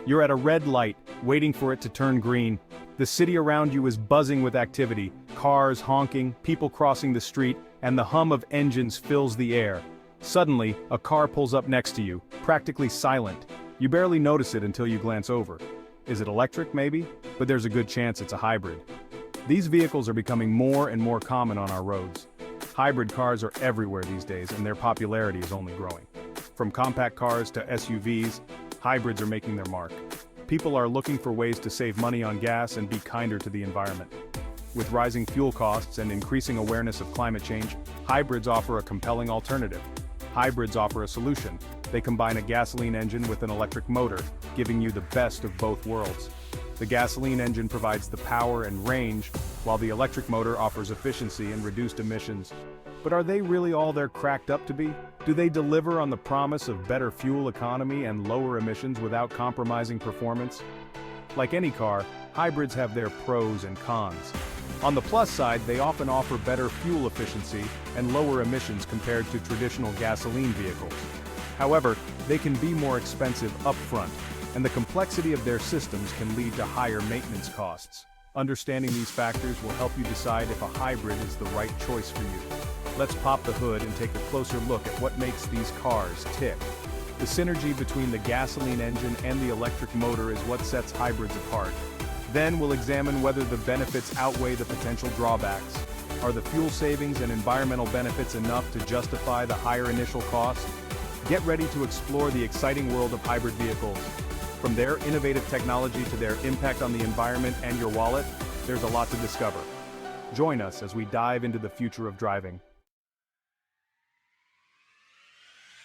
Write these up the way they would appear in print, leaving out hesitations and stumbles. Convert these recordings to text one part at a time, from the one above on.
You're at a red light, waiting for it to turn green. The city around you is buzzing with activity, cars honking, people crossing the street, and the hum of engines fills the air. Suddenly, a car pulls up next to you, practically silent. You barely notice it until you glance over. Is it electric, maybe? But there's a good chance it's a hybrid. These vehicles are becoming more and more common on our roads. Hybrid cars are everywhere these days, and their popularity is only growing. From compact cars to SUVs, hybrids are making their mark. People are looking for ways to save money on gas and be kinder to the environment. With rising fuel costs and increasing awareness of climate change, hybrids offer a compelling alternative. Hybrids offer a solution. They combine a gasoline engine with an electric motor, giving you the best of both worlds. The gasoline engine provides the power and range, while the electric motor offers efficiency and reduced emissions. But are they really all they're cracked up to be? Do they deliver on the promise of better fuel economy and lower emissions without compromising performance? Like any car, hybrids have their pros and cons. On the plus side, they often offer better fuel efficiency and lower emissions compared to traditional gasoline vehicles. However, they can be more expensive upfront, and the complexity of their systems can lead to higher maintenance costs. Understanding these factors will help you decide if a hybrid is the right choice for you. Let's pop the hood and take a closer look at what makes these cars tick. The synergy between the gasoline engine and the electric motor is what sets hybrids apart. Then we'll examine whether the benefits outweigh the potential drawbacks. Are the fuel savings and environmental benefits enough to justify the higher initial cost? Get ready to explore the exciting world of hybrid vehicles. From their innovative technology to their impact on the environment and your wallet, there's a lot to discover. Join us as we dive into the future of driving.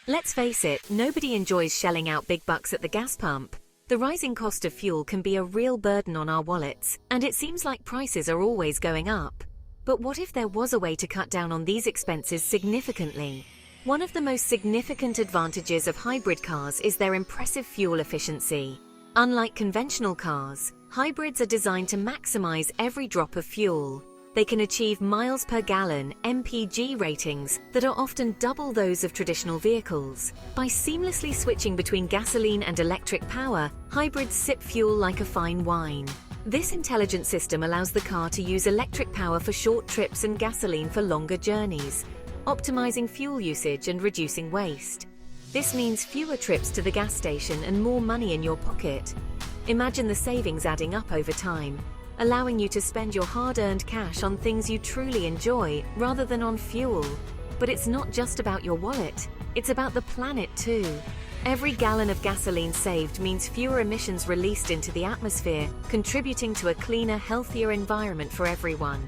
Let's face it, nobody enjoys shelling out big bucks at the gas pump. The rising cost of fuel can be a real burden on our wallets, and it seems like prices are always going up. But what if there was a way to cut down on these expenses significantly? One of the most significant advantages of hybrid cars is their impressive fuel efficiency. Unlike conventional cars, hybrids are designed to maximize every drop of fuel. They can achieve miles per gallon (mpg) ratings that are often double those of traditional vehicles. By seamlessly switching between gasoline and electric power, hybrids sip fuel like a fine wine. This intelligent system allows the car to use electric power for short trips and gasoline for longer journeys, optimizing fuel usage and reducing waste. This means fewer trips to the gas station and more money in your pocket. Imagine the savings adding up over time, allowing you to spend your hard-earned cash on things you truly enjoy rather than on fuel. But it's not just about your wallet, it's about the planet too. Every gallon of gasoline saved means fewer emissions released into the atmosphere, contributing to a cleaner, healthier environment for everyone.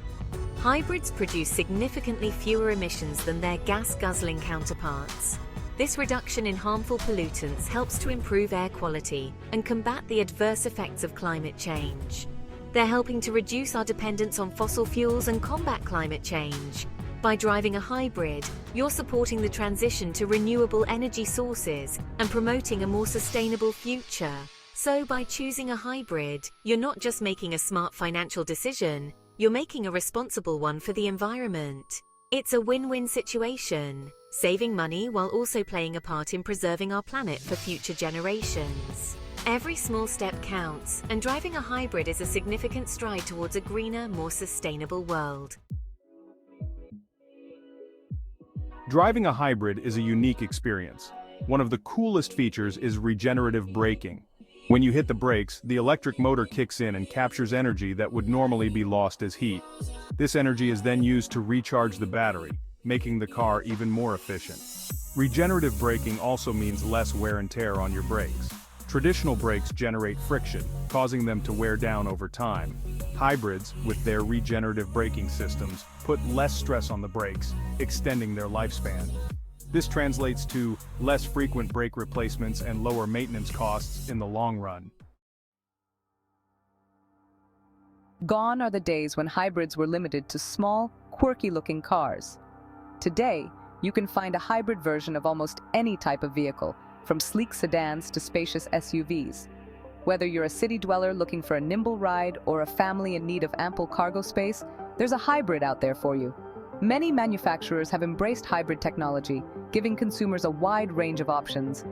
Hybrids produce significantly fewer emissions than their gas-guzzling counterparts. This reduction in harmful pollutants helps to improve air quality and combat the adverse effects of climate change. They're helping to reduce our dependence on fossil fuels and combat climate change. By driving a hybrid, you're supporting the transition to renewable energy sources and promoting a more sustainable future. So by choosing a hybrid, you're not just making a smart financial decision, you're making a responsible one for the environment. It's a win-win situation, saving money while also playing a part in preserving our planet for future generations. Every small step counts, and driving a hybrid is a significant stride towards a greener, more sustainable world. Driving a hybrid is a unique experience. One of the coolest features is regenerative braking. When you hit the brakes, the electric motor kicks in and captures energy that would normally be lost as heat. This energy is then used to recharge the battery, making the car even more efficient. Regenerative braking also means less wear and tear on your brakes. Traditional brakes generate friction, causing them to wear down over time. Hybrids, with their regenerative braking systems, put less stress on the brakes, extending their lifespan. This translates to less frequent brake replacements and lower maintenance costs in the long run. Gone are the days when hybrids were limited to small, quirky-looking cars. Today, you can find a hybrid version of almost any type of vehicle, from sleek sedans to spacious SUVs. Whether you're a city dweller looking for a nimble ride or a family in need of ample cargo space, there's a hybrid out there for you. Many manufacturers have embraced hybrid technology, giving consumers a wide range of options.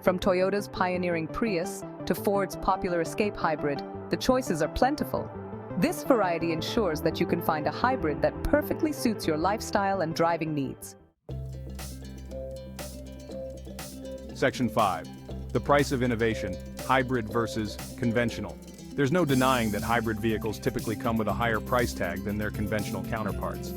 From Toyota's pioneering Prius to Ford's popular Escape hybrid, the choices are plentiful. This variety ensures that you can find a hybrid that perfectly suits your lifestyle and driving needs. Section 5. The price of innovation, hybrid versus conventional. There's no denying that hybrid vehicles typically come with a higher price tag than their conventional counterparts.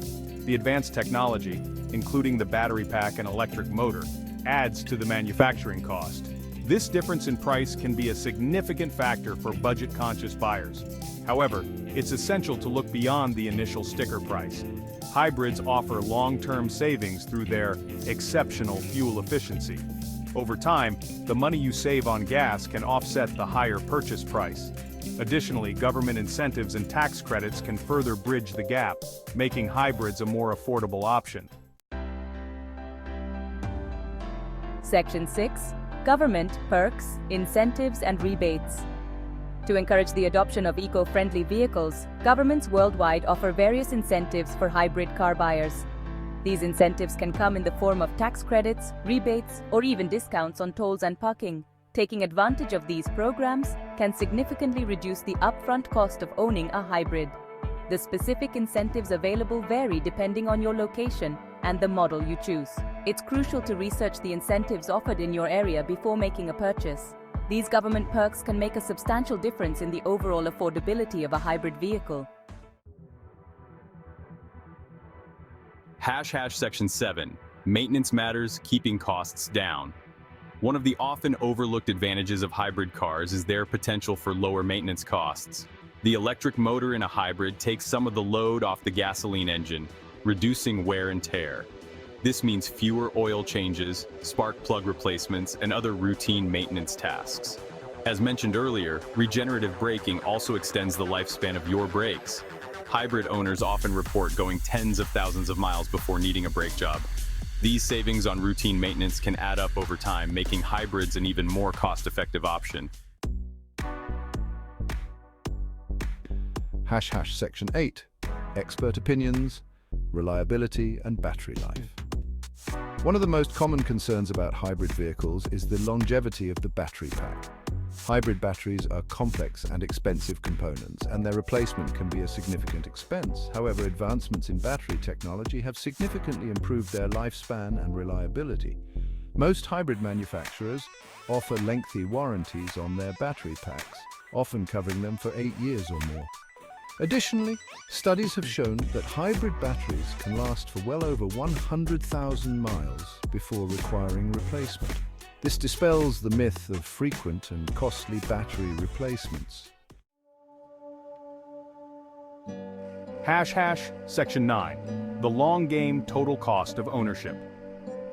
The advanced technology, including the battery pack and electric motor, adds to the manufacturing cost. This difference in price can be a significant factor for budget-conscious buyers. However, it's essential to look beyond the initial sticker price. Hybrids offer long-term savings through their exceptional fuel efficiency. Over time, the money you save on gas can offset the higher purchase price. Additionally, government incentives and tax credits can further bridge the gap, making hybrids a more affordable option. Section 6. Government, perks, incentives and rebates. To encourage the adoption of eco-friendly vehicles, governments worldwide offer various incentives for hybrid car buyers. These incentives can come in the form of tax credits, rebates, or even discounts on tolls and parking. Taking advantage of these programs can significantly reduce the upfront cost of owning a hybrid. The specific incentives available vary depending on your location and the model you choose. It's crucial to research the incentives offered in your area before making a purchase. These government perks can make a substantial difference in the overall affordability of a hybrid vehicle. Section 7. Maintenance matters, keeping costs down. One of the often overlooked advantages of hybrid cars is their potential for lower maintenance costs. The electric motor in a hybrid takes some of the load off the gasoline engine, reducing wear and tear. This means fewer oil changes, spark plug replacements, and other routine maintenance tasks. As mentioned earlier, regenerative braking also extends the lifespan of your brakes. Hybrid owners often report going tens of thousands of miles before needing a brake job. These savings on routine maintenance can add up over time, making hybrids an even more cost-effective option. Section 8. Expert opinions, reliability and battery life. One of the most common concerns about hybrid vehicles is the longevity of the battery pack. Hybrid batteries are complex and expensive components, and their replacement can be a significant expense. However, advancements in battery technology have significantly improved their lifespan and reliability. Most hybrid manufacturers offer lengthy warranties on their battery packs, often covering them for 8 years or more. Additionally, studies have shown that hybrid batteries can last for well over 100,000 miles before requiring replacement. This dispels the myth of frequent and costly battery replacements. Section 9. The long game total cost of ownership.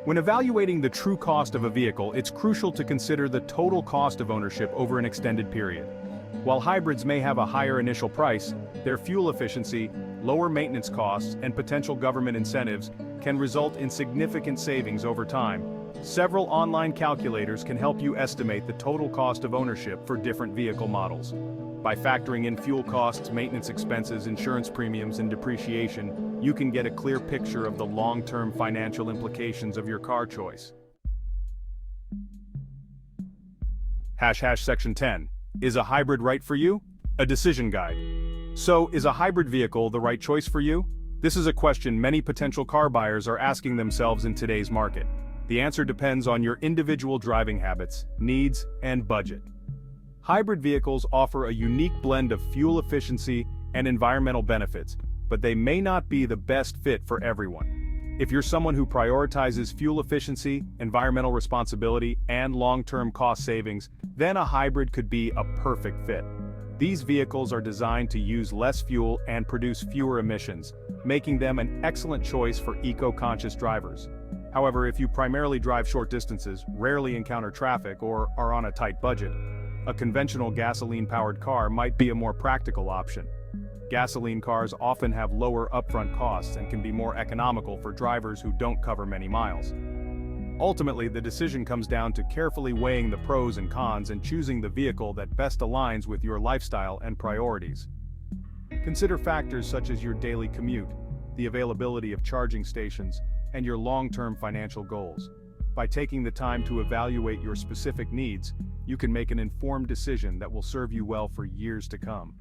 When evaluating the true cost of a vehicle, it's crucial to consider the total cost of ownership over an extended period. While hybrids may have a higher initial price, their fuel efficiency, lower maintenance costs, and potential government incentives can result in significant savings over time. Several online calculators can help you estimate the total cost of ownership for different vehicle models. By factoring in fuel costs, maintenance expenses, insurance premiums, and depreciation, you can get a clear picture of the long-term financial implications of your car choice. Section 10. Is a hybrid right for you? A decision guide. So, is a hybrid vehicle the right choice for you? This is a question many potential car buyers are asking themselves in today's market. The answer depends on your individual driving habits, needs, and budget. Hybrid vehicles offer a unique blend of fuel efficiency and environmental benefits, but they may not be the best fit for everyone. If you're someone who prioritizes fuel efficiency, environmental responsibility, and long-term cost savings, then a hybrid could be a perfect fit. These vehicles are designed to use less fuel and produce fewer emissions, making them an excellent choice for eco-conscious drivers. However, if you primarily drive short distances, rarely encounter traffic, or are on a tight budget, a conventional gasoline-powered car might be a more practical option. Gasoline cars often have lower upfront costs and can be more economical for drivers who don't cover many miles. Ultimately, the decision comes down to carefully weighing the pros and cons and choosing the vehicle that best aligns with your lifestyle and priorities. Consider factors such as your daily commute, the availability of charging stations, and your long-term financial goals. By taking the time to evaluate your specific needs, you can make an informed decision that will serve you well for years to come.